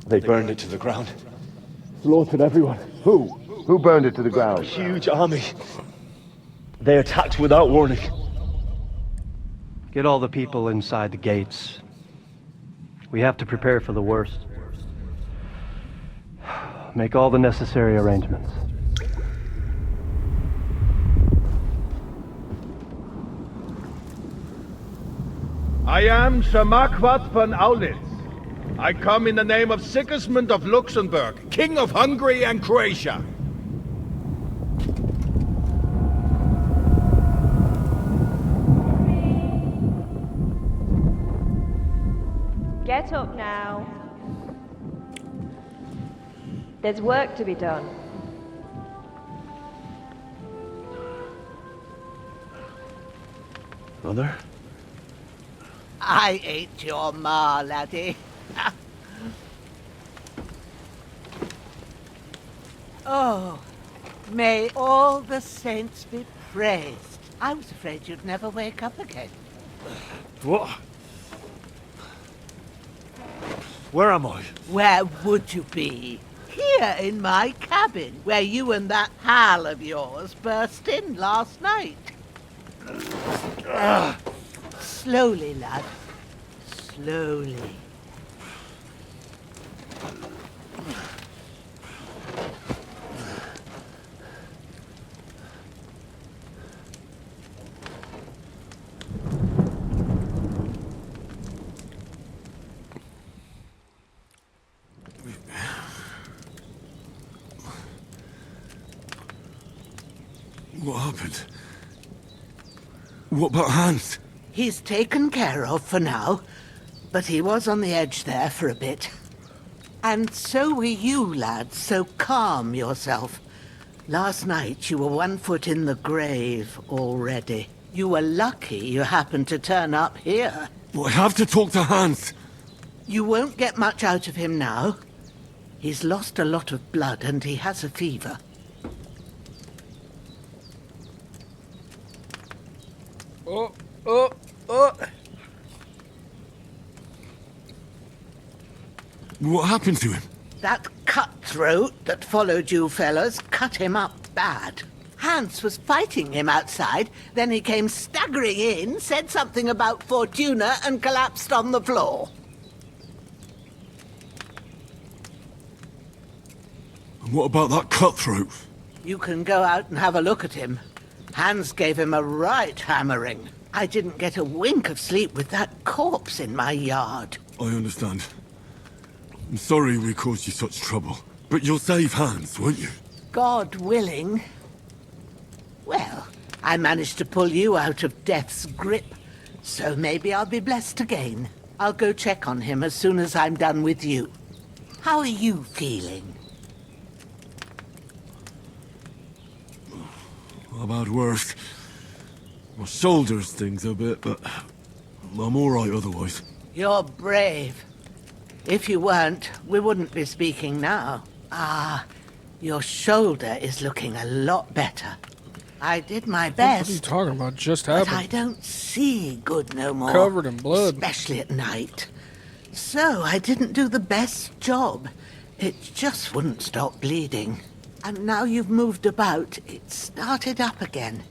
They burned it to the ground. Slaughtered everyone. Who? Who burned it to the ground? Huge army. They attacked without warning. Get all the people inside the gates. We have to prepare for the worst. Make all the necessary arrangements. I am Sir Marquardt von Aulitz. I come in the name of Sigismund of Luxembourg, King of Hungary and Croatia. Get up now. There's work to be done. Mother? I ain't your ma, laddie. Oh, may all the saints be praised. I was afraid you'd never wake up again. What? Where am I? Where would you be? Here in my cabin, where you and that pal of yours burst in last night. Slowly, lad. Slowly. What happened? What about Hans? He's taken care of for now, but he was on the edge there for a bit. And so were you, lad, so calm yourself. Last night you were 1 foot in the grave already. You were lucky you happened to turn up here. Well, I have to talk to Hans. You won't get much out of him now. He's lost a lot of blood and he has a fever. What happened to him? That cutthroat that followed you fellas cut him up bad. Hans was fighting him outside, then he came staggering in, said something about Fortuna and collapsed on the floor. And what about that cutthroat? You can go out and have a look at him. Hans gave him a right hammering. I didn't get a wink of sleep with that corpse in my yard. I understand. I'm sorry we caused you such trouble. But you'll save Hans, won't you? God willing. Well, I managed to pull you out of death's grip, so maybe I'll be blessed again. I'll go check on him as soon as I'm done with you. How are you feeling? About worse. My shoulder stings a bit, but I'm all right otherwise. You're brave. If you weren't, we wouldn't be speaking now. Ah, your shoulder is looking a lot better. I did my best. What are you talking about? Just But happened. I don't see good no more. Covered in blood. Especially at night. So I didn't do the best job. It just wouldn't stop bleeding. And now you've moved about, it started up again.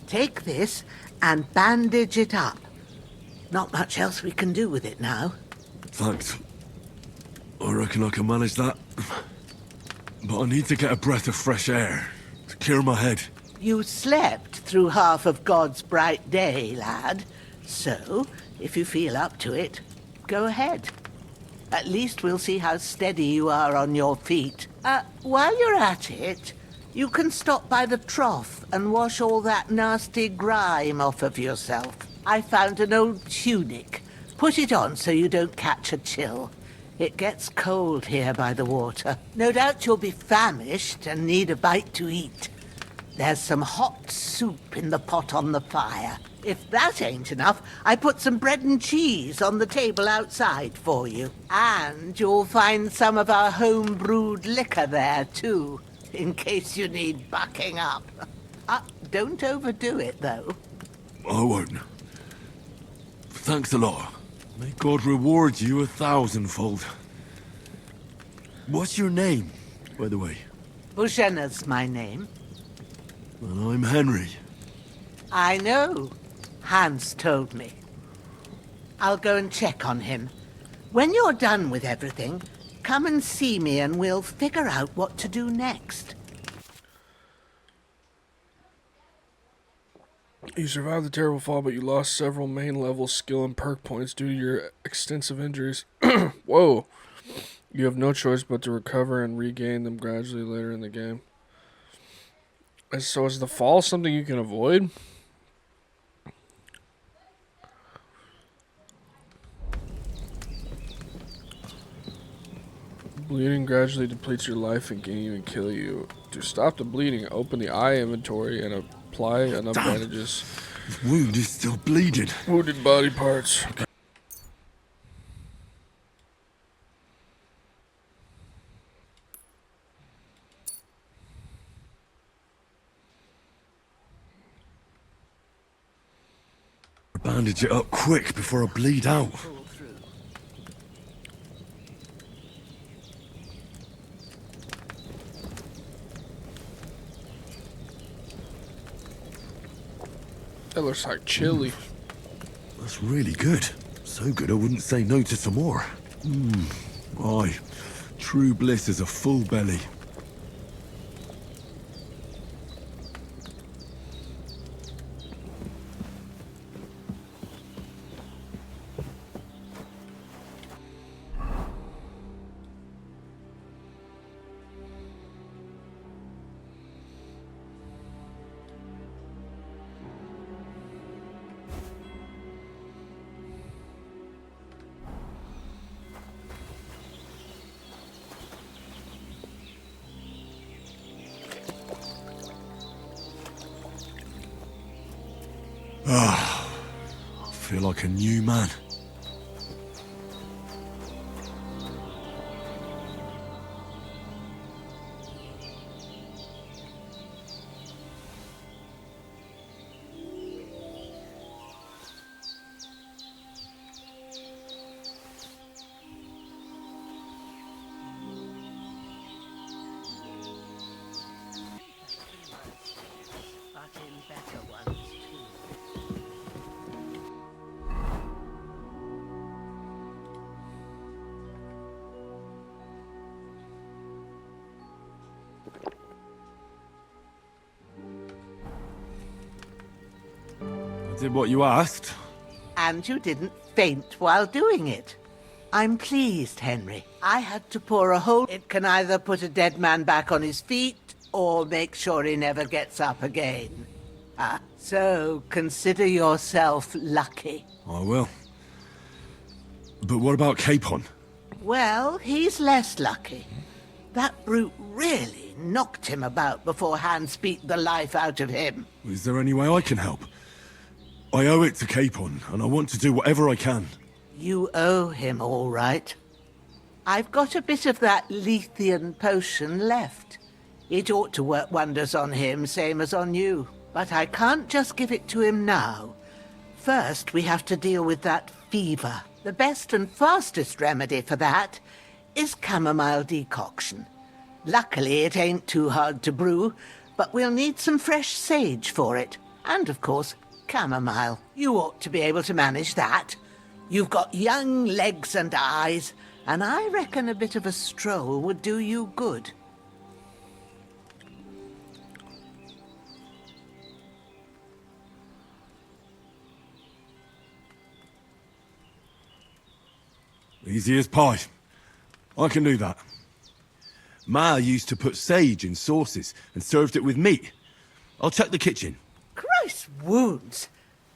Take this and bandage it up. Not much else we can do with it now. Thanks. I reckon I can manage that. But I need to get a breath of fresh air to clear my head. You slept through half of God's bright day, lad. So, if you feel up to it, go ahead. At least we'll see how steady you are on your feet. While you're at it, you can stop by the trough and wash all that nasty grime off of yourself. I found an old tunic. Put it on so you don't catch a chill. It gets cold here by the water. No doubt you'll be famished and need a bite to eat. There's some hot soup in the pot on the fire. If that ain't enough, I put some bread and cheese on the table outside for you. And you'll find some of our home-brewed liquor there, too, in case you need bucking up. Don't overdo it, though. I won't. Thanks a lot. May God reward you 1,000-fold. What's your name, by the way? Bushenna's my name. Well, I'm Henry. I know. Hans told me. I'll go and check on him. When you're done with everything, come and see me and we'll figure out what to do next. You survived the terrible fall, but you lost several main level skill and perk points due to your extensive injuries. Whoa. You have no choice but to recover and regain them gradually later in the game. So is the fall something you can avoid? Bleeding gradually depletes your life and can even kill you. To stop the bleeding, open the eye inventory and apply enough bandages. His wound is still bleeding. Wounded body parts. Bandage it up quick before I bleed out. That looks like chili. That's really good. So good I wouldn't say no to some more. Aye. True bliss is a full belly. I feel like a new man. But in better ones, too. I did what you asked. And you didn't faint while doing it. I'm pleased, Henry. I had to pour a hole. It can either put a dead man back on his feet or make sure he never gets up again. So consider yourself lucky. I will. But what about Capon? Well, he's less lucky. That brute really knocked him about before Hans beat the life out of him. Is there any way I can help? I owe it to Capon, and I want to do whatever I can. You owe him, all right. I've got a bit of that Lethean potion left. It ought to work wonders on him, same as on you. But I can't just give it to him now. First, we have to deal with that fever. The best and fastest remedy for that is chamomile decoction. Luckily, it ain't too hard to brew, but we'll need some fresh sage for it. And, of course, chamomile. You ought to be able to manage that. You've got young legs and eyes, and I reckon a bit of a stroll would do you good. Easy as pie. I can do that. Ma used to put sage in sauces and served it with meat. I'll check the kitchen. Christ wounds!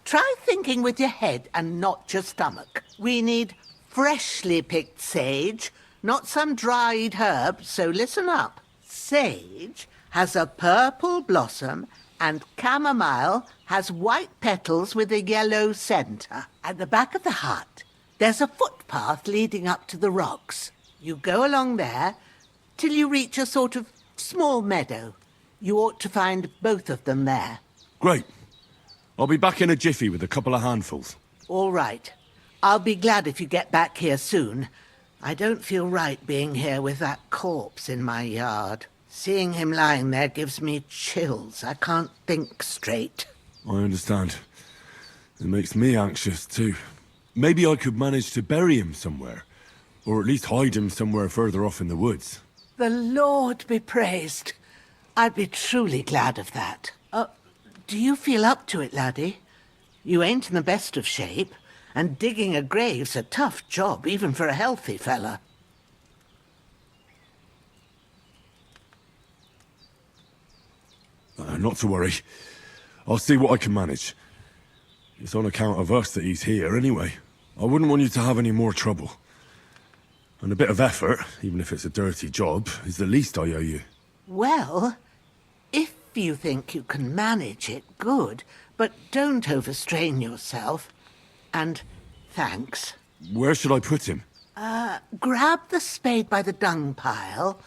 Try thinking with your head and not your stomach. We need freshly picked sage, not some dried herb, so listen up. Sage has a purple blossom and chamomile has white petals with a yellow centre. At the back of the hut, there's a footpath leading up to the rocks. You go along there till you reach a sort of small meadow. You ought to find both of them there. Great. I'll be back in a jiffy with a couple of handfuls. All right. I'll be glad if you get back here soon. I don't feel right being here with that corpse in my yard. Seeing him lying there gives me chills. I can't think straight. I understand. It makes me anxious, too. Maybe I could manage to bury him somewhere. Or at least hide him somewhere further off in the woods. The Lord be praised. I'd be truly glad of that. Do you feel up to it, laddie? You ain't in the best of shape, and digging a grave's a tough job, even for a healthy fella. Not to worry. I'll see what I can manage. It's on account of us that he's here, anyway. I wouldn't want you to have any more trouble. And a bit of effort, even if it's a dirty job, is the least I owe you. Well, if you think you can manage it, good. But don't overstrain yourself. And thanks. Where should I put him? Grab the spade by the dung pile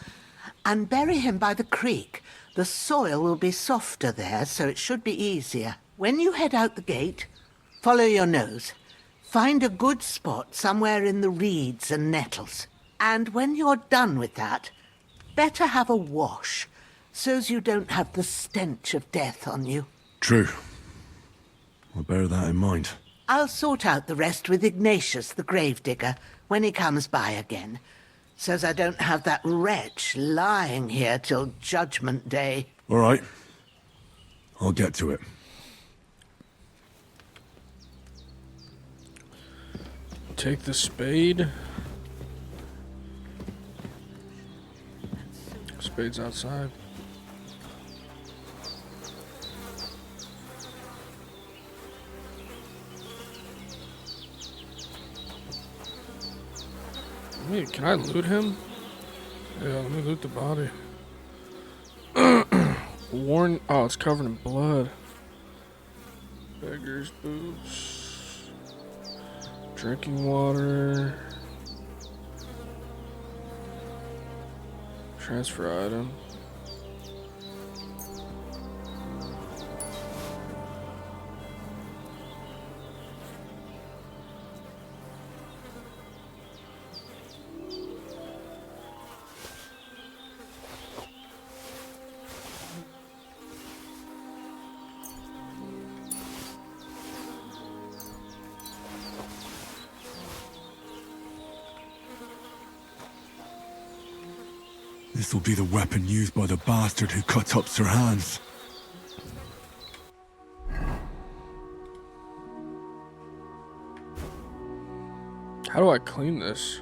and bury him by the creek. The soil will be softer there, so it should be easier. When you head out the gate, follow your nose. Find a good spot somewhere in the reeds and nettles. And when you're done with that, better have a wash, so's you don't have the stench of death on you. True. I'll bear that in mind. I'll sort out the rest with Ignatius, the gravedigger, when he comes by again, so's I don't have that wretch lying here till Judgment Day. All right. I'll get to it. Take the spade. Spade's outside. Wait, can I loot him? Yeah, let me loot the body. Worn. Oh, it's covered in blood. Beggar's boots. Drinking water. Transfer item. This will be the weapon used by the bastard who cut up Sir Hans. How do I clean this?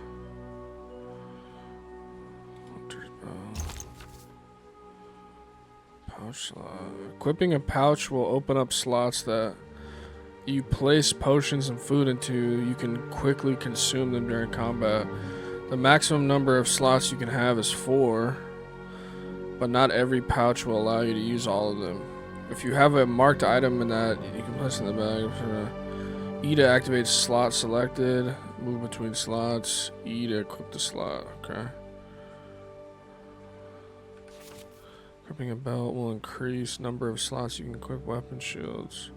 Pouch slot. Equipping a pouch will open up slots that you place potions and food into. You can quickly consume them during combat. The maximum number of slots you can have is 4, but not every pouch will allow you to use all of them. If you have a marked item in that, you can place in the bag. E to activate slot selected. Move between slots. E to equip the slot. Okay. Equipping a belt will increase number of slots you can equip weapon shields.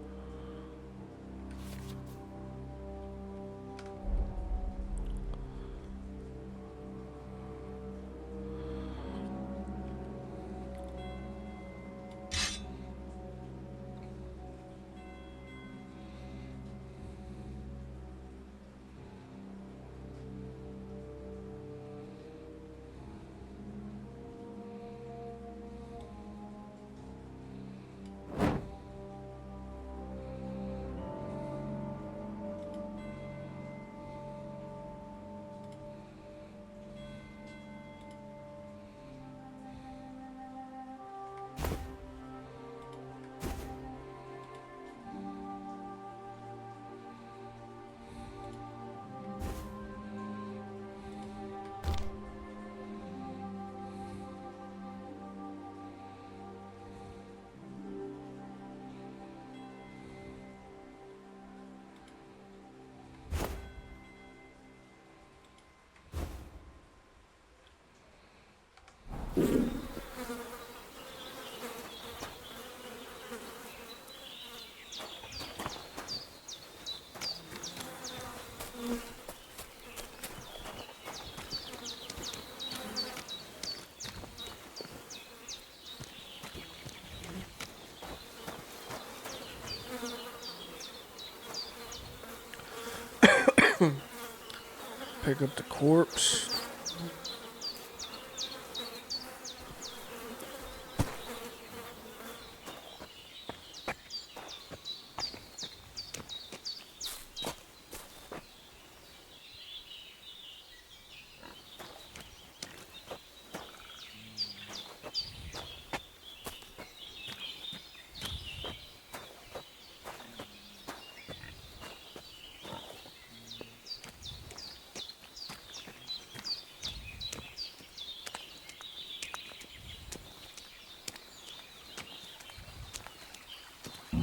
pick up the corpse.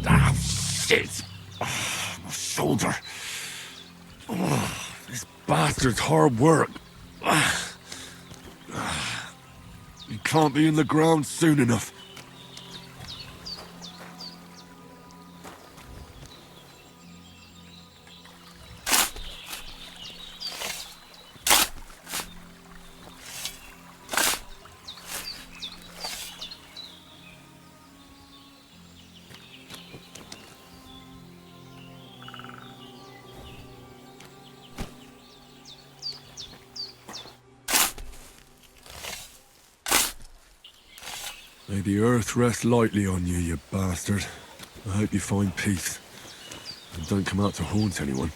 Ah, shit! Oh, my shoulder. Oh, this bastard's hard work. You can't be in the ground soon enough. May the earth rest lightly on you, you bastard. I hope you find peace. And don't come out to haunt anyone.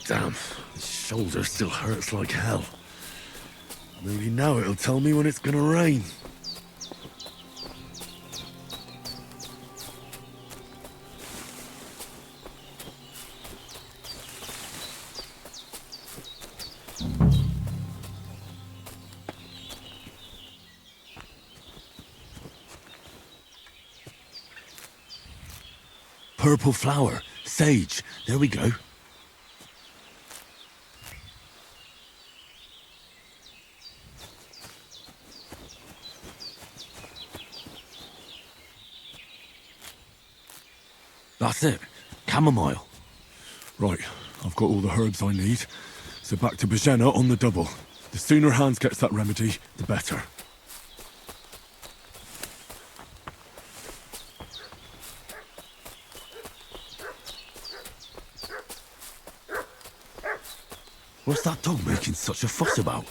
Damn, his shoulder still hurts like hell. Maybe now it'll tell me when it's gonna rain. Purple flower, sage, there we go. That's it. Chamomile. Right, I've got all the herbs I need. So back to Bajena on the double. The sooner Hans gets that remedy, the better. What's that dog making such a fuss about?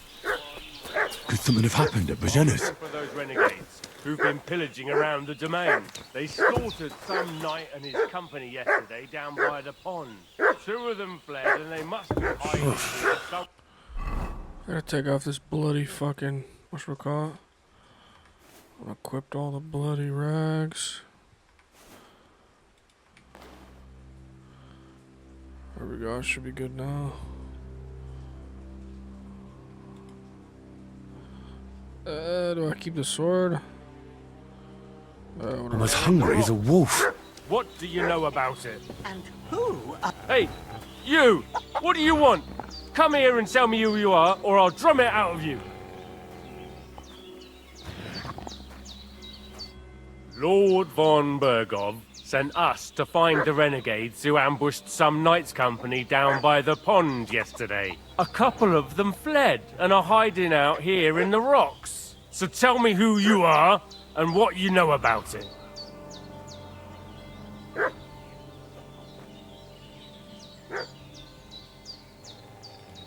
Could something have happened at Bajena's? For those renegades who've been pillaging around the domain. They slaughtered some knight and his company yesterday down by the pond. 2 of them fled and they must be hiding here some... I gotta take off this bloody fucking, whatchamacallit? I equipped all the bloody rags. There we go, I should be good now. Do I keep the sword? I'm as hungry as a wolf. What do you know about it? And who are... Hey, you! What do you want? Come here and tell me who you are, or I'll drum it out of you. Lord von Bergov sent us to find the renegades who ambushed some knight's company down by the pond yesterday. A couple of them fled and are hiding out here in the rocks. So tell me who you are and what you know about it.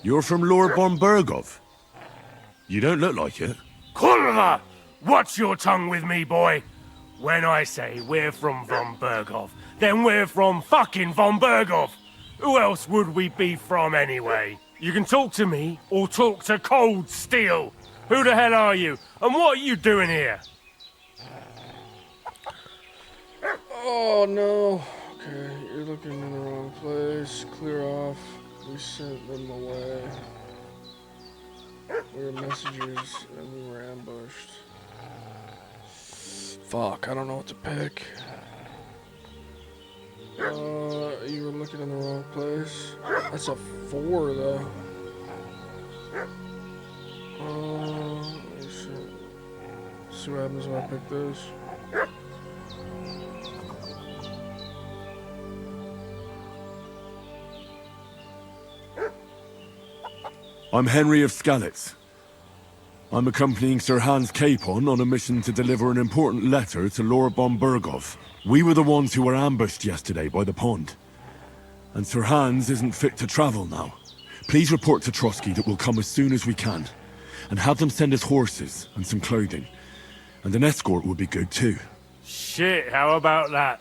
You're from Lord von Bergov. You don't look like it. Kurva! Watch your tongue with me, boy. When I say we're from von Bergov, then we're from fucking von Bergov. Who else would we be from anyway? You can talk to me or talk to cold steel. Who the hell are you? And what are you doing here? Oh no. Okay, you're looking in the wrong place. Clear off. We sent them away. We were messengers and we were ambushed. Fuck, I don't know what to pick. You were looking in the wrong place. That's a 4 though. Let's see what happens when I pick this. I'm Henry of Skalitz. I'm accompanying Sir Hans Capon on a mission to deliver an important letter to Lord von Berghoff. We were the ones who were ambushed yesterday by the pond. And Sir Hans isn't fit to travel now. Please report to Trotsky that we'll come as soon as we can. And have them send us horses and some clothing. And an escort would be good too. Shit, how about that?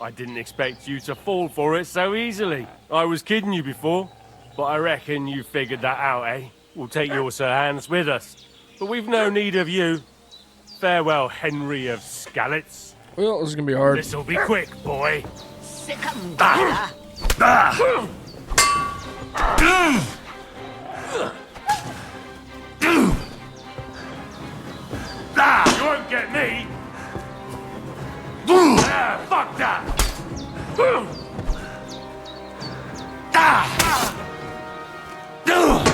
I didn't expect you to fall for it so easily. I was kidding you before, but I reckon you figured that out, eh? We'll take your Sir Hans with us. But we've no need of you. Farewell, Henry of Skalitz. Well, this is gonna be hard. This'll be quick, boy. Sick 'em, brother. You won't get me! Fuck that!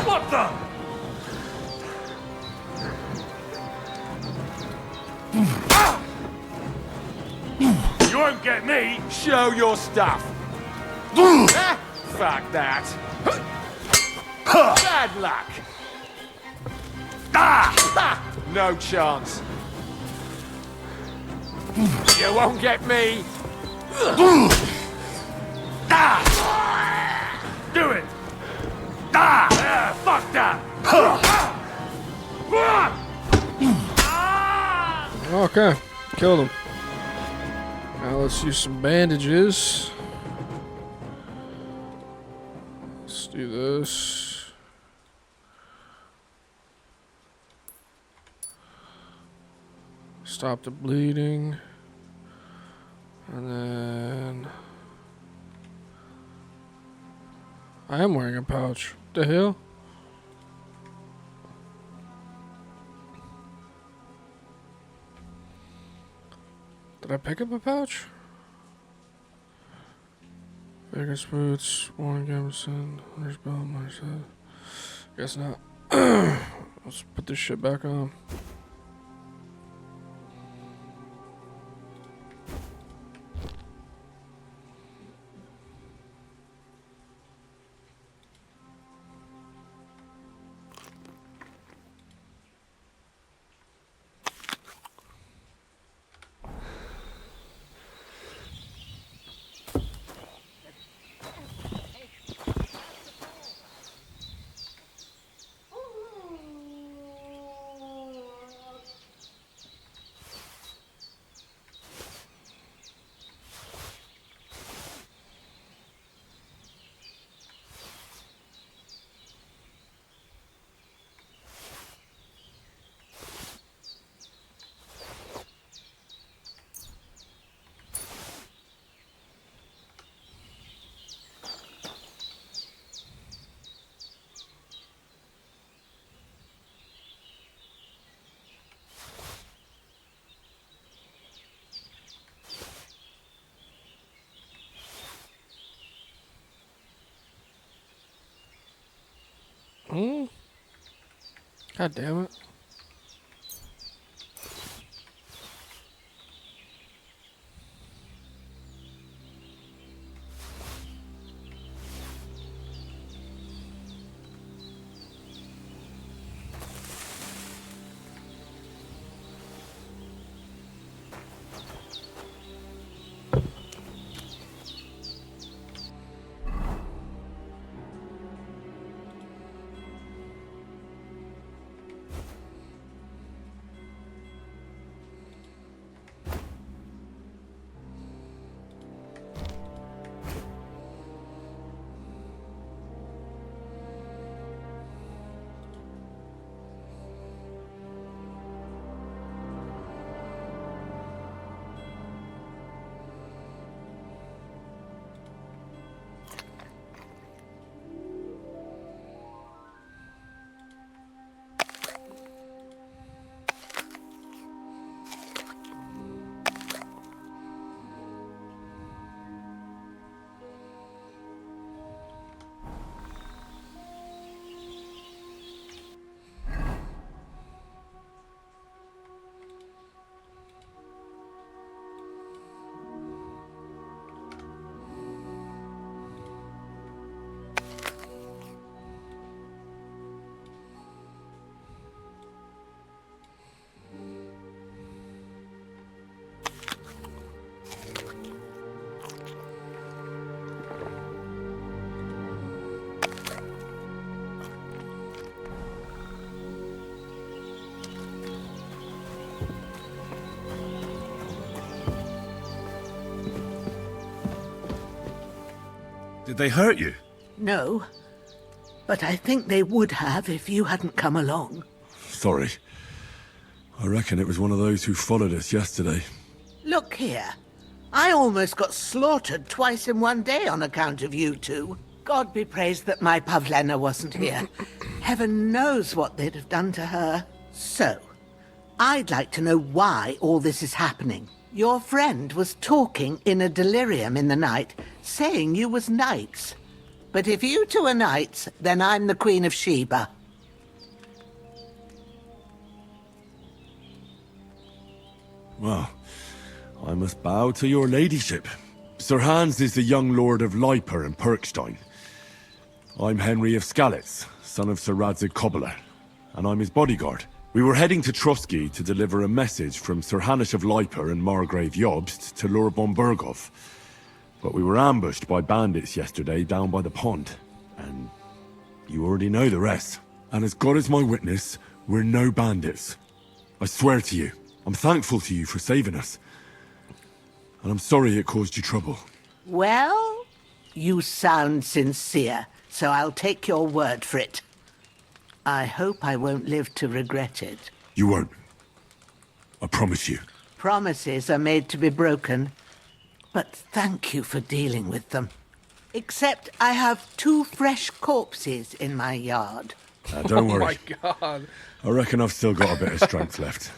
What the? You won't get me! Show your stuff. Fuck that. Bad luck. No chance. You won't get me. Do it! Fuck that! Okay, killed him. Now let's use some bandages. Let's do this. Stop the bleeding. And then... I am wearing a pouch. What the hell? Did I pick up a pouch? Vegas boots, Warren Gamson, Hunter's belt, Hunter's head. Guess not. Let's put this shit back on. God damn it. Did they hurt you? No, but I think they would have if you hadn't come along. Sorry. I reckon it was one of those who followed us yesterday. Look here. I almost got slaughtered twice in one day on account of you two. God be praised that my Pavlena wasn't here. Heaven knows what they'd have done to her. So, I'd like to know why all this is happening. Your friend was talking in a delirium in the night, saying you was knights. But if you two are knights, then I'm the Queen of Sheba. Well, I must bow to your ladyship. Sir Hans is the young lord of Leiper and Perkstein. I'm Henry of Skalitz, son of Sir Radzig Cobbler, and I'm his bodyguard. We were heading to Trusky to deliver a message from Sir Hanish of Leiper and Margrave Jobst to Lord von Berghoff. But we were ambushed by bandits yesterday down by the pond, and you already know the rest. And as God is my witness, we're no bandits. I swear to you, I'm thankful to you for saving us. And I'm sorry it caused you trouble. Well, you sound sincere, so I'll take your word for it. I hope I won't live to regret it. You won't. I promise you. Promises are made to be broken, but thank you for dealing with them. Except I have 2 fresh corpses in my yard. Don't Oh worry. my god. I reckon I've still got a bit of strength left.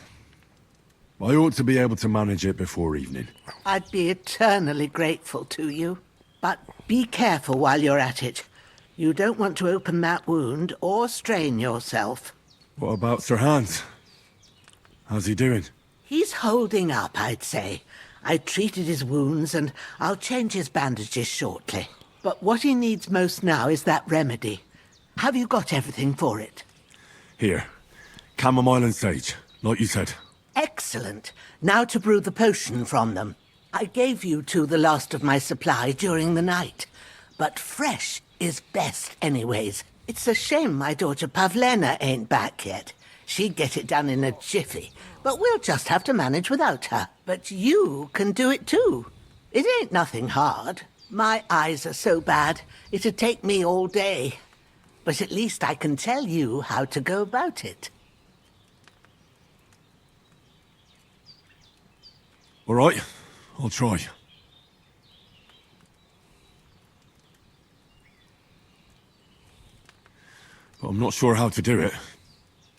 I ought to be able to manage it before evening. I'd be eternally grateful to you. But be careful while you're at it. You don't want to open that wound or strain yourself. What about Sir Hans? How's he doing? He's holding up, I'd say. I treated his wounds and I'll change his bandages shortly. But what he needs most now is that remedy. Have you got everything for it? Here. Chamomile and sage, like you said. Excellent. Now to brew the potion from them. I gave you two the last of my supply during the night. But fresh is best anyways. It's a shame my daughter Pavlena ain't back yet. She'd get it done in a jiffy. But we'll just have to manage without her. But you can do it too. It ain't nothing hard. My eyes are so bad, it'd take me all day. But at least I can tell you how to go about it. All right, I'll try. But I'm not sure how to do it.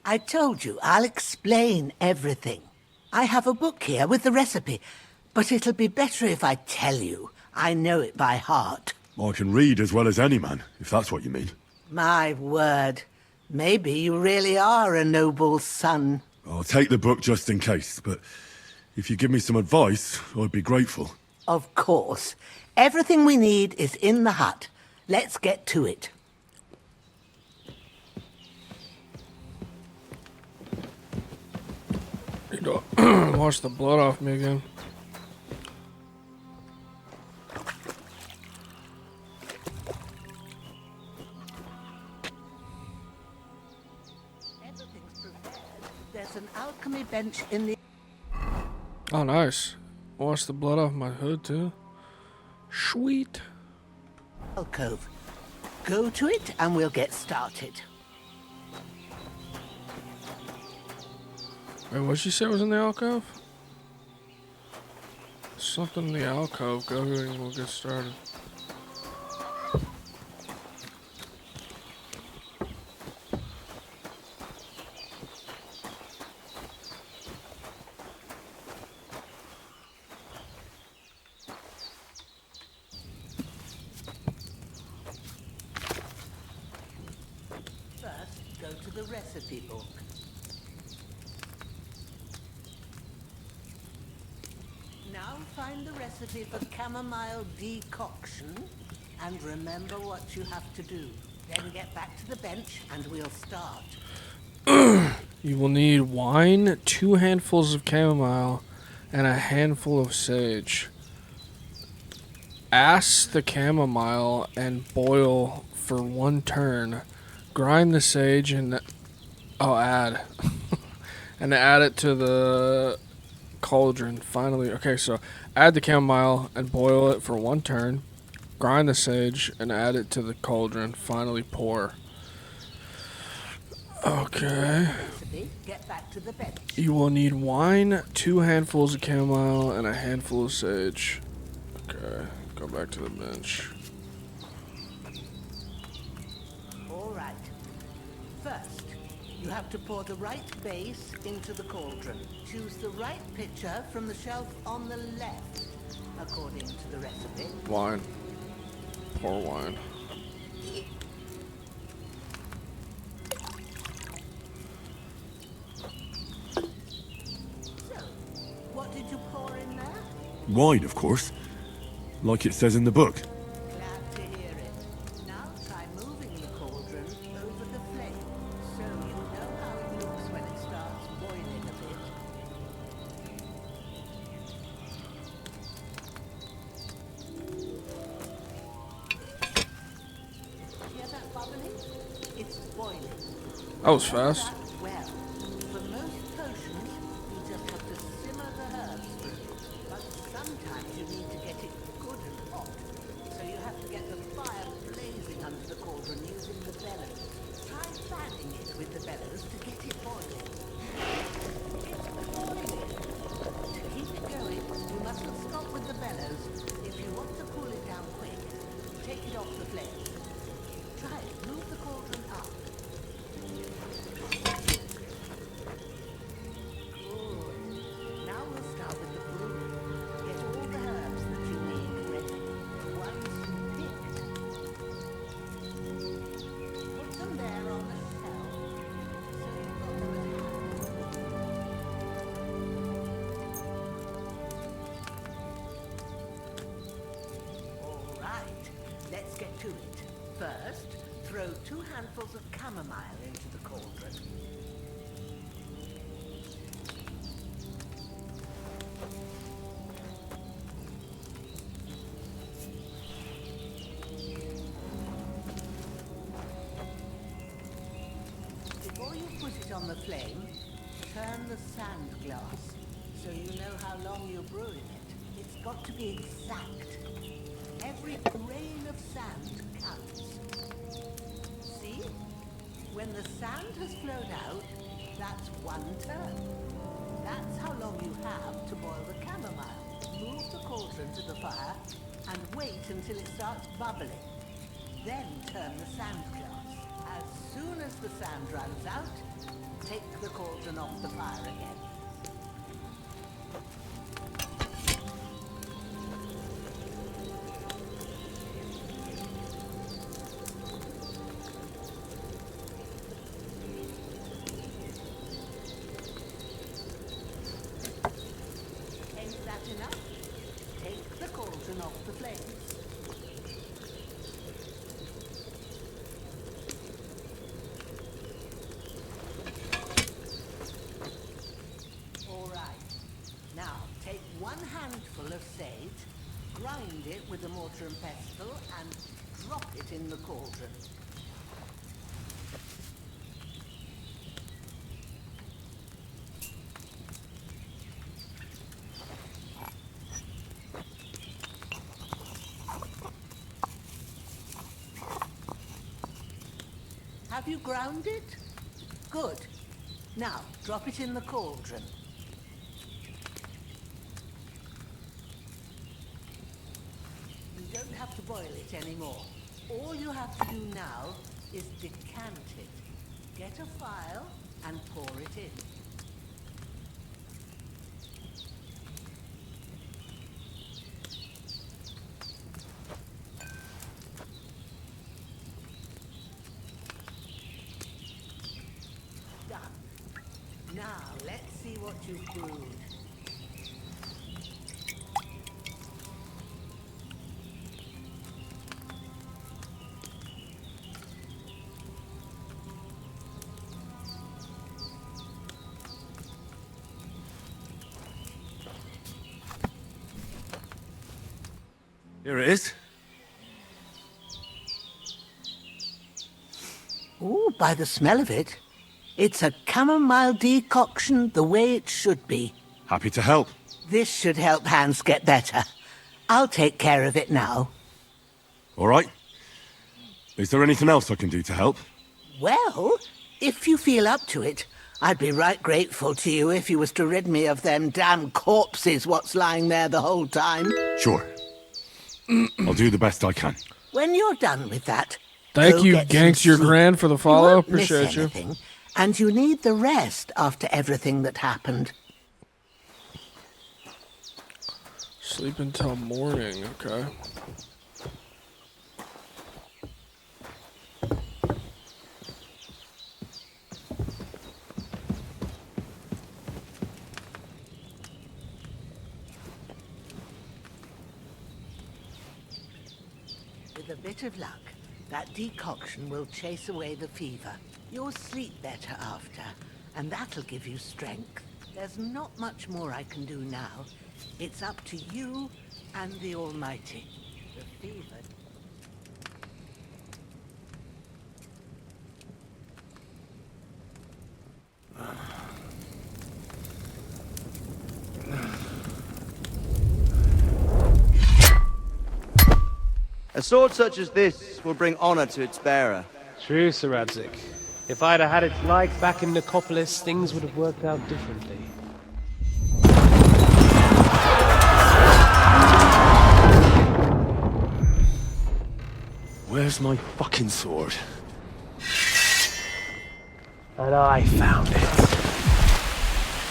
I told you, I'll explain everything. I have a book here with the recipe, but it'll be better if I tell you. I know it by heart. I can read as well as any man, if that's what you mean. My word. Maybe you really are a noble son. I'll take the book just in case, but if you give me some advice, I'd be grateful. Of course. Everything we need is in the hut. Let's get to it. You don't wash the blood off me again. Everything's prepared. There's an alchemy bench in the Oh, nice. Wash the blood off my hood, too. Sweet. alcove. Go to it and we'll get started. Wait, what'd she say was in the alcove? Something in the alcove. Go here and we'll get started. First, go to the recipe book. Now find the recipe for chamomile decoction and remember what you have to do. Then get back to the bench and we'll start. You will need wine, 2 handfuls of chamomile, and a handful of sage. Ass the chamomile and boil for 1 turn. Grind the sage and add and add it to the cauldron. Finally, okay, so add the chamomile and boil it for 1 turn. Grind the sage and add it to the cauldron. Finally pour. Okay. Get back to the bench. You will need wine, 2 handfuls of chamomile, and a handful of sage. Okay, go back to the bench. All right. First, you have to pour the right base into the cauldron. Choose the right pitcher from the shelf on the left, according to the recipe. Wine. Pour wine. So, what did you pour in there? Wine, of course. Like it says in the book. Glad to hear it. Now try moving the cauldron over the flame, so you know how it looks when it starts boiling a bit. Hear that bubbling? It's boiling. That was fast. Well, for most potions, you just have to simmer the herbs through. But sometimes you need to get it good and hot. So you have to get the fire blazing under the cauldron using the bellows. Try fanning it with the bellows to get it boiling. It's boiling. To keep it going, you mustn't stop with the bellows. If you want to cool it down quick, take it off the flame. Try it. Move the cauldron up. Now we'll start with the brewing. Get all the herbs that you need ready. The ones you picked. Put them there on the shelf. So you've got them at hand. All right, let's get to it. First, throw 2 handfuls of chamomile into the cauldron. Before you put it on the flame, turn the sand glass so you know how long you're brewing it. It's got to be exact. Every grain of sand counts. See? When the sand has flowed out, that's 1 turn. That's how long you have to boil the chamomile. Move the cauldron to the fire and wait until it starts bubbling. Then turn the sand glass. As soon as the sand runs out, take the cauldron off the fire again. Ain't that enough? Take the cauldron off the flames. All right. Now, take 1 handful of sage, grind it with a mortar and pestle, and drop it in the cauldron. Have you ground it? Good. Now, drop it in the cauldron. You don't have to boil it anymore. All you have to do now is decant it. Get a file and pour it in. Done. Now, let's see what you've brewed. Here it is. Ooh, by the smell of it, it's a chamomile decoction the way it should be. Happy to help. This should help Hans get better. I'll take care of it now. All right? Is there anything else I can do to help? Well, if you feel up to it, I'd be right grateful to you if you was to rid me of them damn corpses what's lying there the whole time. Sure. I'll do the best I can. When you're done with that, Thank go you, get some Ganks your sleep. Grand, for the You follow. won't miss Appreciate you. anything, and you need the rest after everything that happened. Sleep until morning, okay. With a bit of luck, that decoction will chase away the fever. You'll sleep better after, and that'll give you strength. There's not much more I can do now. It's up to you and the Almighty. The fever... A sword such as this will bring honor to its bearer. True, Sir Radzik. If I'd have had its like back in Nicopolis, things would have worked out differently. Where's my fucking sword? And I found it.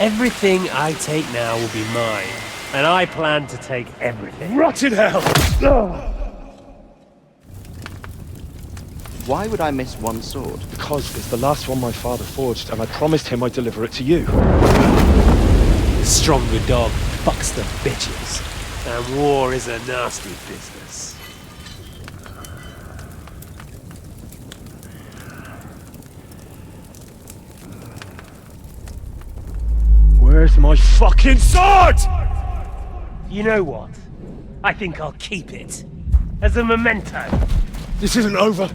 Everything I take now will be mine, and I plan to take everything. Rot in hell! Why would I miss one sword? Because it's the last one my father forged, and I promised him I'd deliver it to you. The stronger dog fucks the bitches, and war is a nasty business. Where's my fucking sword? You know what? I think I'll keep it. As a memento. This isn't over.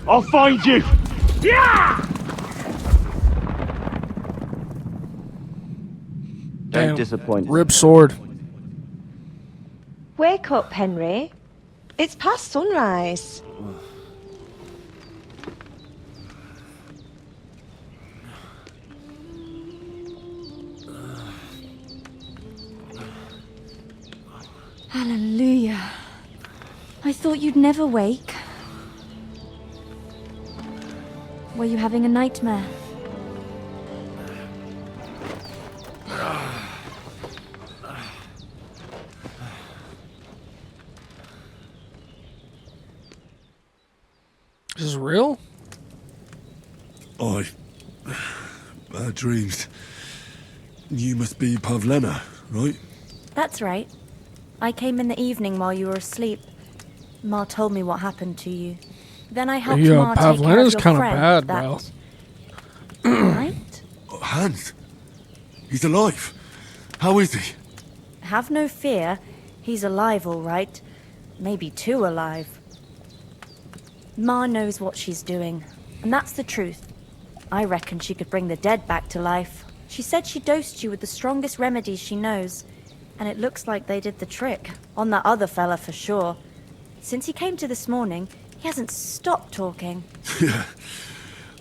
I'll find you! Yeah! Don't disappoint. Rip sword. Wake up, Henry. It's past sunrise. Hallelujah. I thought you'd never wake. Were you having a nightmare? This is real? Bad dreams. You must be Pavlena, right? That's right. I came in the evening while you were asleep. Ma told me what happened to you. Then I helped Yo, Ma take care of Pavlena's your kind of friend. bad, bro. Right? Oh, Hans. He's alive. How is he? Have no fear. He's alive, all right. Maybe too alive. Ma knows what she's doing, and that's the truth. I reckon she could bring the dead back to life. She said she dosed you with the strongest remedies she knows, and it looks like they did the trick. On that other fella for sure. Since he came to this morning, he hasn't stopped talking. Yeah,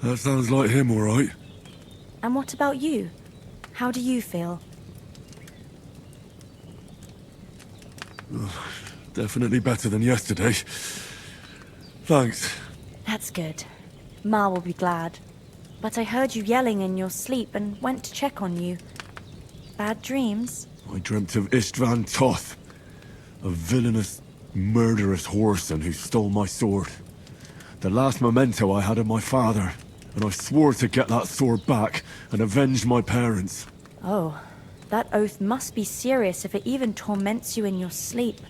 that sounds like him, all right. And what about you? How do you feel? Definitely better than yesterday. Thanks. That's good. Ma will be glad. But I heard you yelling in your sleep and went to check on you. Bad dreams? I dreamt of Istvan Toth, a villainous, murderous whoreson who stole my sword. The last memento I had of my father, and I swore to get that sword back and avenge my parents. Oh, that oath must be serious if it even torments you in your sleep.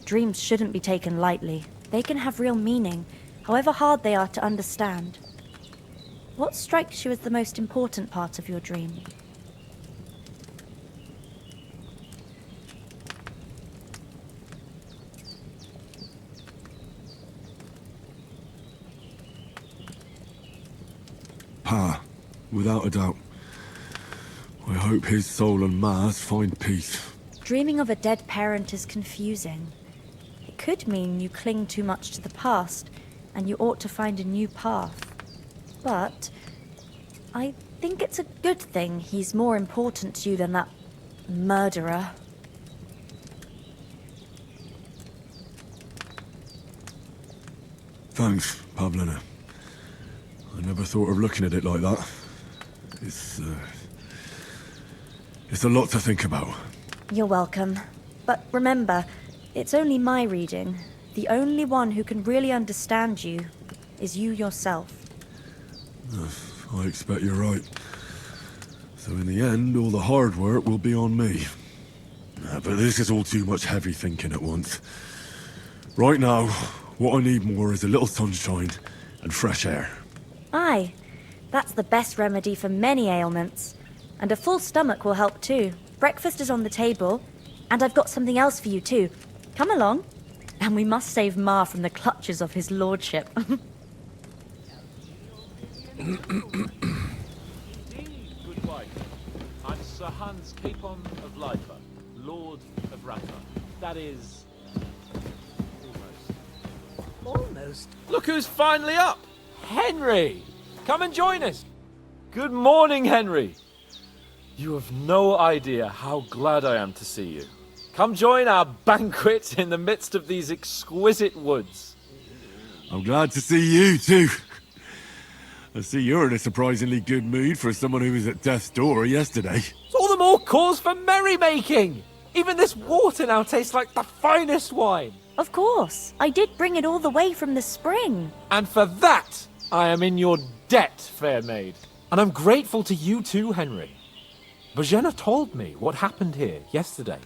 Dreams shouldn't be taken lightly. They can have real meaning, however hard they are to understand. What strikes you as the most important part of your dream? Pa, without a doubt. I hope his soul and Ma's find peace. Dreaming of a dead parent is confusing. It could mean you cling too much to the past, and you ought to find a new path. But I think it's a good thing he's more important to you than that murderer. Thanks, Pavlina. I never thought of looking at it like that. It's a lot to think about. You're welcome. But remember, it's only my reading. The only one who can really understand you is you yourself. I expect you're right. So in the end, all the hard work will be on me. But this is all too much heavy thinking at once. Right now, what I need more is a little sunshine and fresh air. Aye, that's the best remedy for many ailments. And a full stomach will help too. Breakfast is on the table, and I've got something else for you too. Come along, and we must save Ma from the clutches of his lordship. Good wife. I'm Sir Hans Capon of Lifer, Lord of Rafa. That is... Almost. Look who's finally up! Henry! Come and join us! Good morning, Henry! You have no idea how glad I am to see you. Come join our banquet in the midst of these exquisite woods. I'm glad to see you too. I see you're in a surprisingly good mood for someone who was at death's door yesterday. It's all the more cause for merrymaking! Even this water now tastes like the finest wine. Of course, I did bring it all the way from the spring. And for that, I am in your debt, fair maid. And I'm grateful to you too, Henry. Bojena told me what happened here yesterday.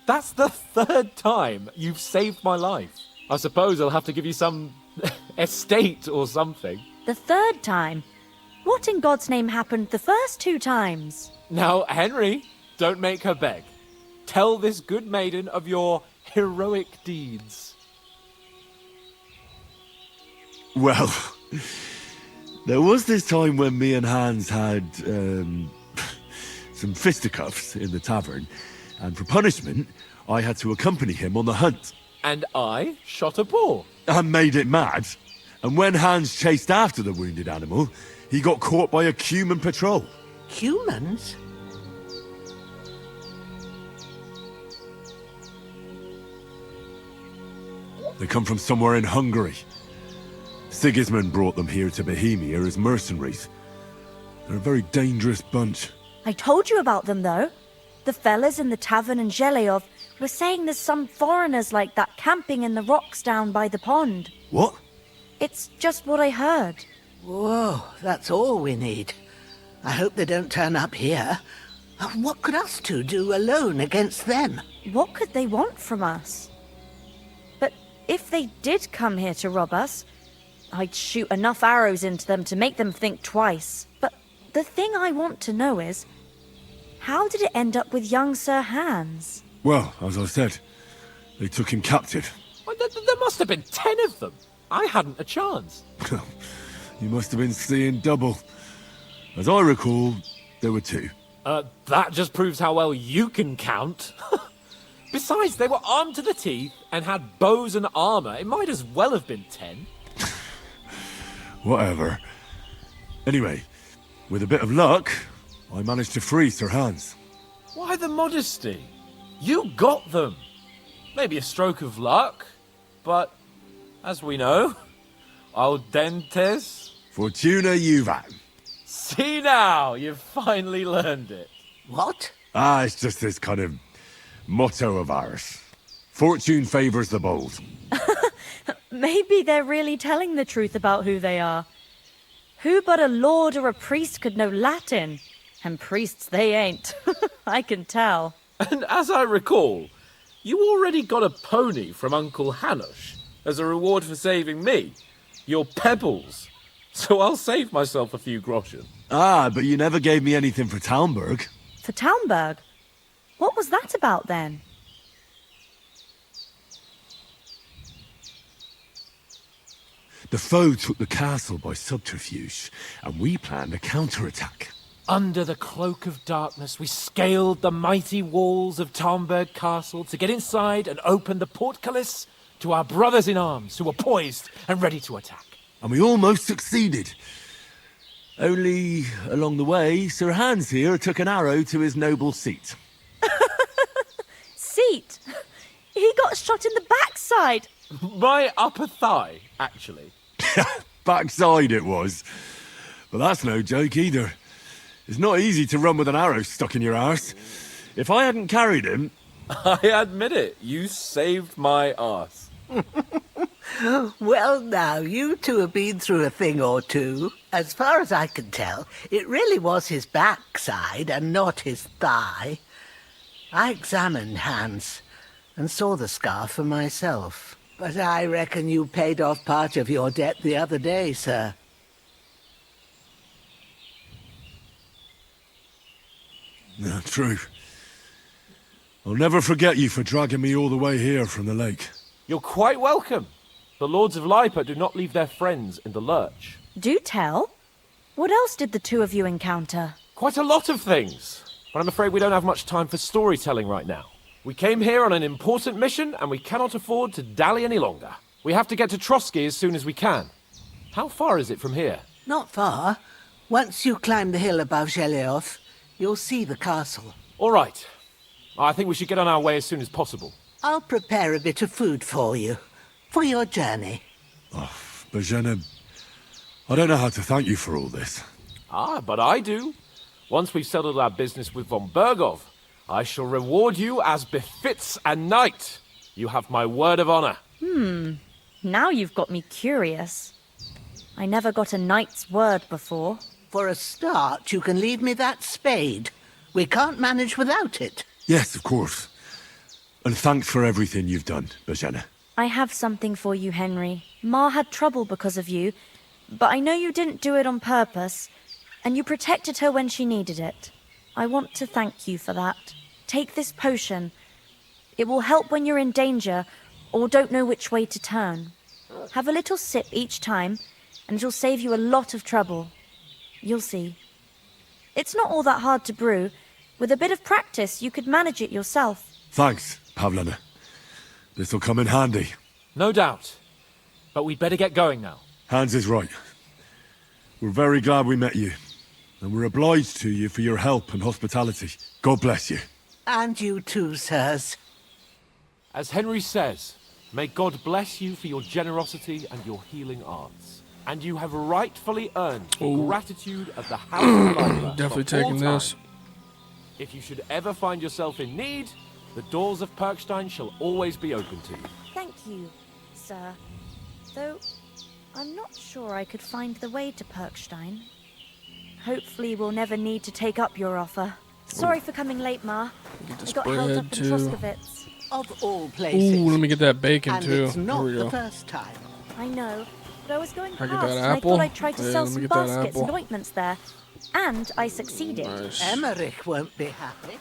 That's the third time you've saved my life. I suppose I'll have to give you some estate or something. The third time? What in God's name happened the first 2 times? Now, Henry, don't make her beg. Tell this good maiden of your heroic deeds. Well, there was this time when me and Hans had some fisticuffs in the tavern, and for punishment, I had to accompany him on the hunt. And I shot a boar. And made it mad. And when Hans chased after the wounded animal, he got caught by a human patrol. Humans? They come from somewhere in Hungary. Sigismund brought them here to Bohemia as mercenaries. They're a very dangerous bunch. I told you about them, though. The fellas in the tavern in Zheleyov were saying there's some foreigners like that camping in the rocks down by the pond. What? It's just what I heard. Whoa, that's all we need. I hope they don't turn up here. What could us two do alone against them? What could they want from us? But if they did come here to rob us, I'd shoot enough arrows into them to make them think twice. But the thing I want to know is, how did it end up with young Sir Hans? Well, as I said, they took him captive. Well, there must have been 10 of them. I hadn't a chance. You must have been seeing double. As I recall, there were 2. That just proves how well you can count. Besides, they were armed to the teeth and had bows and armor. It might as well have been 10. Whatever. Anyway, with a bit of luck, I managed to free Sir Hans. Why the modesty? You got them. Maybe a stroke of luck, but as we know, audentes. Fortuna juvat. See now, you've finally learned it. What? It's just this kind of motto of ours. Fortune favors the bold. Maybe they're really telling the truth about who they are. Who but a lord or a priest could know Latin? And priests they ain't. I can tell. And as I recall, you already got a pony from Uncle Hanush as a reward for saving me. Your pebbles. So I'll save myself a few groschen. But you never gave me anything for Talmberg. For Talmberg? What was that about then? The foe took the castle by subterfuge, and we planned a counterattack. Under the cloak of darkness, we scaled the mighty walls of Talmberg Castle to get inside and open the portcullis to our brothers in arms who are poised and ready to attack. And we almost succeeded. Only, along the way, Sir Hans here took an arrow to his noble seat. Seat? He got shot in the backside. My upper thigh, actually. Backside it was. But that's no joke either. It's not easy to run with an arrow stuck in your arse. If I hadn't carried him... I admit it, you saved my arse. Well, now, you two have been through a thing or two. As far as I can tell, it really was his backside and not his thigh. I examined Hans and saw the scar for myself. But I reckon you paid off part of your debt the other day, sir. No, true. I'll never forget you for dragging me all the way here from the lake. You're quite welcome. The Lords of Lipa do not leave their friends in the lurch. Do tell. What else did the two of you encounter? Quite a lot of things. But I'm afraid we don't have much time for storytelling right now. We came here on an important mission, and we cannot afford to dally any longer. We have to get to Trotsky as soon as we can. How far is it from here? Not far. Once you climb the hill above Zheleov, you'll see the castle. All right. I think we should get on our way as soon as possible. I'll prepare a bit of food for you, for your journey. Oh, Bozhena, I don't know how to thank you for all this. Ah, but I do. Once we've settled our business with von Bergov, I shall reward you as befits a knight. You have my word of honor. Now you've got me curious. I never got a knight's word before. For a start, you can leave me that spade. We can't manage without it. Yes, of course. And thanks for everything you've done, Bozhena. I have something for you, Henry. Ma had trouble because of you, but I know you didn't do it on purpose, and you protected her when she needed it. I want to thank you for that. Take this potion. It will help when you're in danger or don't know which way to turn. Have a little sip each time, and it'll save you a lot of trouble. You'll see. It's not all that hard to brew. With a bit of practice, you could manage it yourself. Thanks, Pavlena. This'll come in handy. No doubt. But we'd better get going now. Hans is right. We're very glad we met you. And we're obliged to you for your help and hospitality. God bless you. And you too, sirs. As Henry says, may God bless you for your generosity and your healing arts. And you have rightfully earned the gratitude of the House of Lipa. Definitely taking this. If you should ever find yourself in need, the doors of Perkstein shall always be open to you. Thank you, sir. Though, I'm not sure I could find the way to Perkstein. Hopefully we'll never need to take up your offer. Sorry for coming late, Ma. Get We got held up in too. Troskowitz. Of all places. Ooh, let me get that bacon and too. it's not Here we the go. first time. I know, but I was going Can I past get that and I apple? thought I'd try to Yeah, sell let me some get that baskets and apple. ointments there. And I succeeded. Nice. Emmerich won't be happy.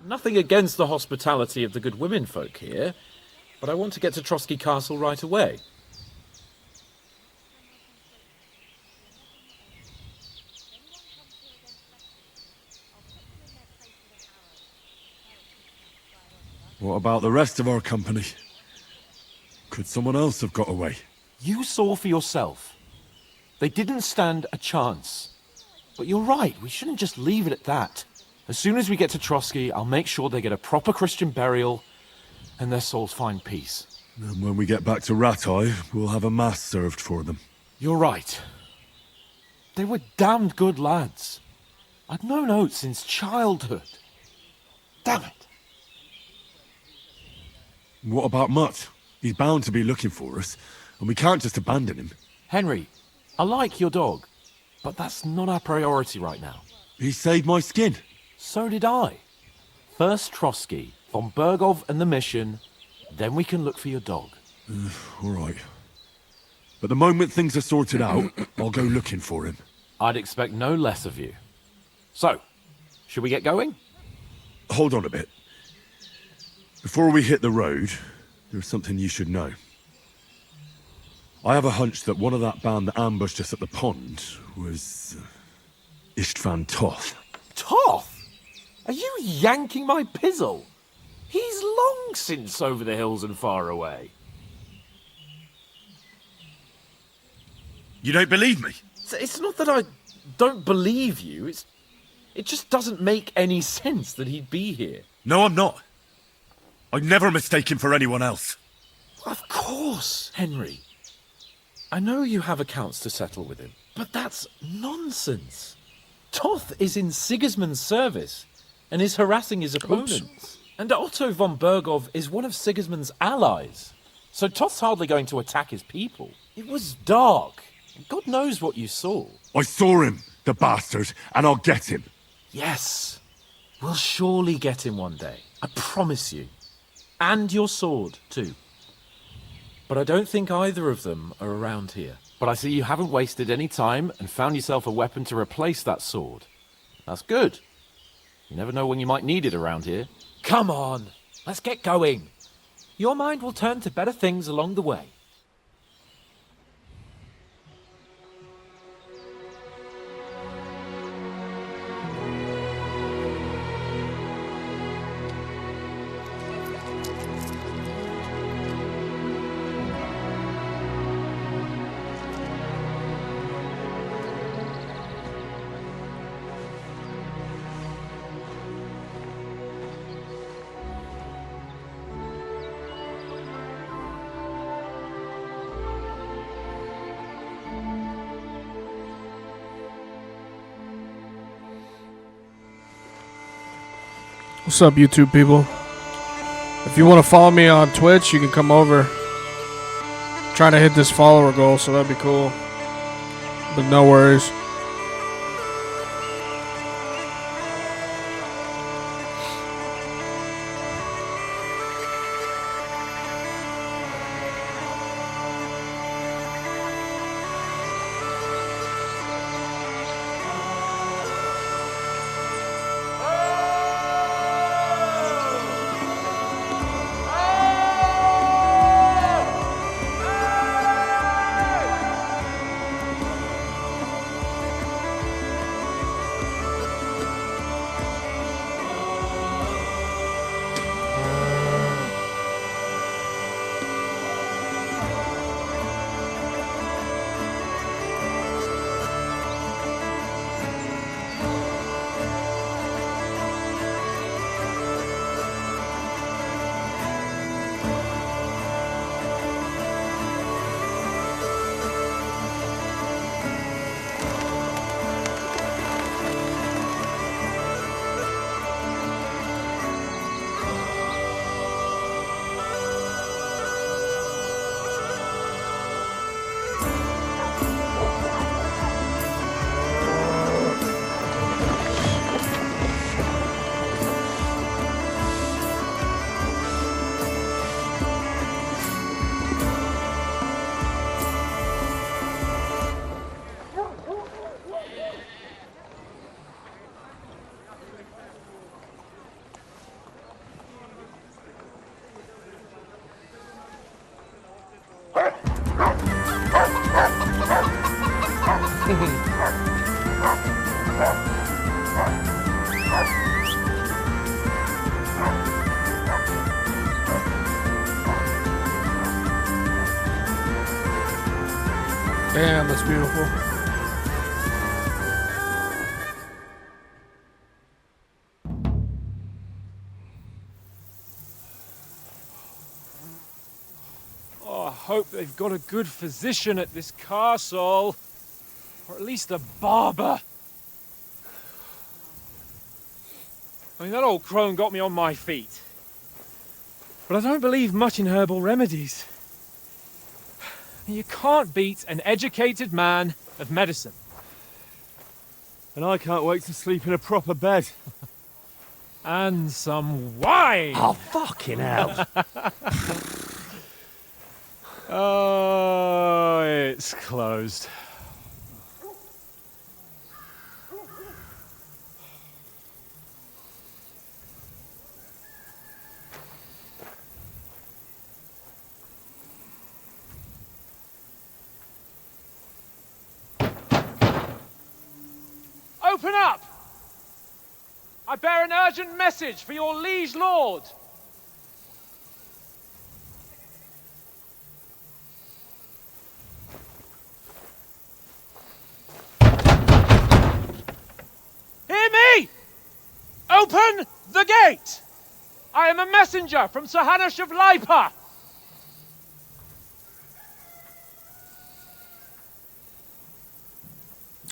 Nothing against the hospitality of the good women folk here, but I want to get to Trotsky Castle right away. What about the rest of our company? Could someone else have got away? You saw for yourself. They didn't stand a chance. But you're right, we shouldn't just leave it at that. As soon as we get to Trotsky, I'll make sure they get a proper Christian burial and their souls find peace. And when we get back to Ratai, we'll have a mass served for them. You're right. They were damned good lads. I'd known Oates since childhood. Damn it. What about Mutt? He's bound to be looking for us, and we can't just abandon him. Henry, I like your dog, but that's not our priority right now. He saved my skin. So did I. First Trotsky, von Bergov and the mission, then we can look for your dog. All right. But the moment things are sorted out, I'll go looking for him. I'd expect no less of you. So, should we get going? Hold on a bit. Before we hit the road, there's something you should know. I have a hunch that one of that band that ambushed us at the pond was Istvan Toth. Toth? Are you yanking my pizzle? He's long since over the hills and far away. You don't believe me? It's not that I don't believe you. It just doesn't make any sense that he'd be here. No, I'm not. I'd never mistake him for anyone else. Of course, Henry. I know you have accounts to settle with him, but that's nonsense. Toth is in Sigismund's service and is harassing his opponents. And Otto von Bergov is one of Sigismund's allies. So Toth's hardly going to attack his people. It was dark. God knows what you saw. I saw him, the bastard, and I'll get him. Yes. We'll surely get him one day. I promise you. And your sword, too. But I don't think either of them are around here. But I see you haven't wasted any time and found yourself a weapon to replace that sword. That's good. You never know when you might need it around here. Come on, let's get going. Your mind will turn to better things along the way. What's up, YouTube people? If you want to follow me on Twitch, you can come over. Trying to hit this follower goal, so that'd be cool. But no worries. Damn, that's beautiful. Oh, I hope they've got a good physician at this castle. Or at least a barber. I mean, that old crone got me on my feet. But I don't believe much in herbal remedies. You can't beat an educated man of medicine. And I can't wait to sleep in a proper bed. And some wine! Oh, fucking hell. Oh, it's closed. Open up! I bear an urgent message for your liege lord. Open the gate! I am a messenger from Sir Hanush of Lipa!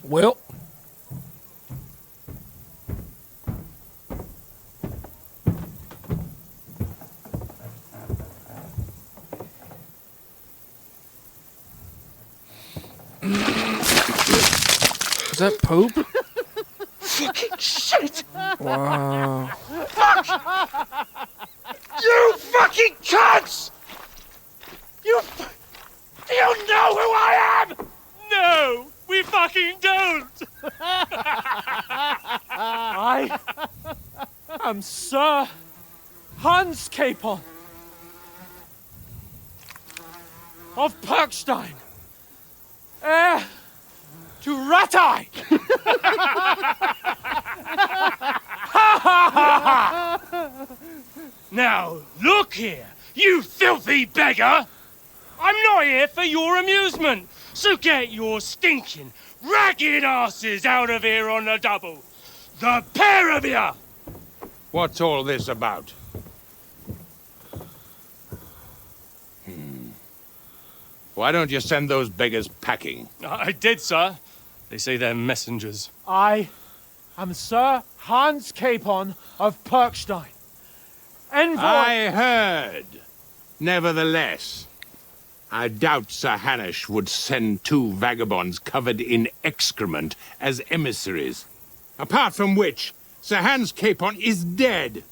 Well. Is that Pope? Fucking shit! Wow. Fuck! You fucking cunts! Do you know who I am? No, we fucking don't! I am Sir Hans Capon of Perkstein, heir to Ratai! Now, look here, you filthy beggar! I'm not here for your amusement, so get your stinking, ragged asses out of here on the double. The pair of you! What's all this about? Why don't you send those beggars packing? I did, sir. They say they're messengers. I am Sir Hans Capon of Perkstein. Envoy... I heard. Nevertheless, I doubt Sir Hanush would send two vagabonds covered in excrement as emissaries. Apart from which, Sir Hans Capon is dead.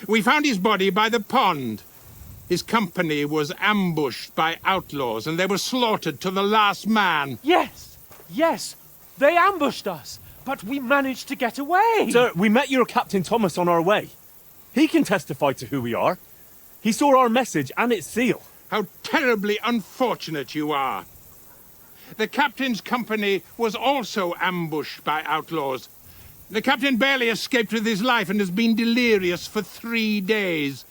We found his body by the pond. His company was ambushed by outlaws, and they were slaughtered to the last man. Yes, yes, they ambushed us, but we managed to get away. Sir, we met your Captain Thomas on our way. He can testify to who we are. He saw our message and its seal. How terribly unfortunate you are. The captain's company was also ambushed by outlaws. The captain barely escaped with his life and has been delirious for 3 days.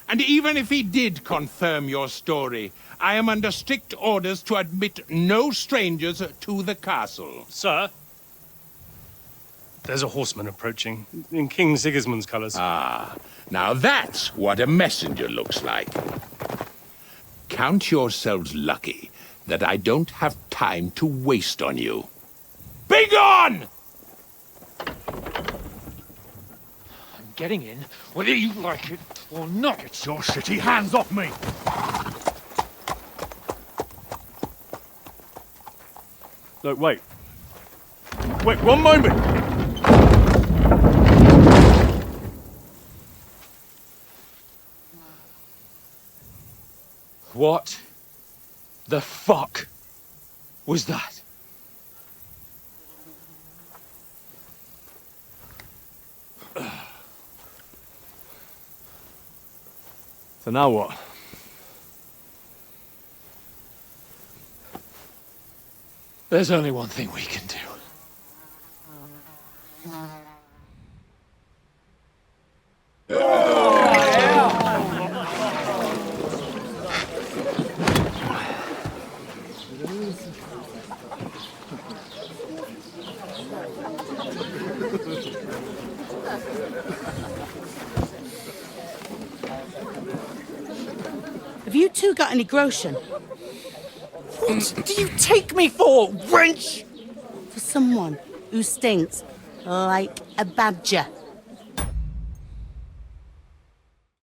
And even if he did confirm your story, I am under strict orders to admit no strangers to the castle. Sir, there's a horseman approaching, in King Sigismund's colours. Ah, now that's what a messenger looks like. Count yourselves lucky that I don't have time to waste on you. Be gone! I'm getting in, whether you like it or not. Get your shitty hands off me! Look, wait. Wait, one moment! What the fuck was that? So now what? There's only one thing we can do. Have you two got any groschen? What do you take me for, wench? For someone who stinks like a badger.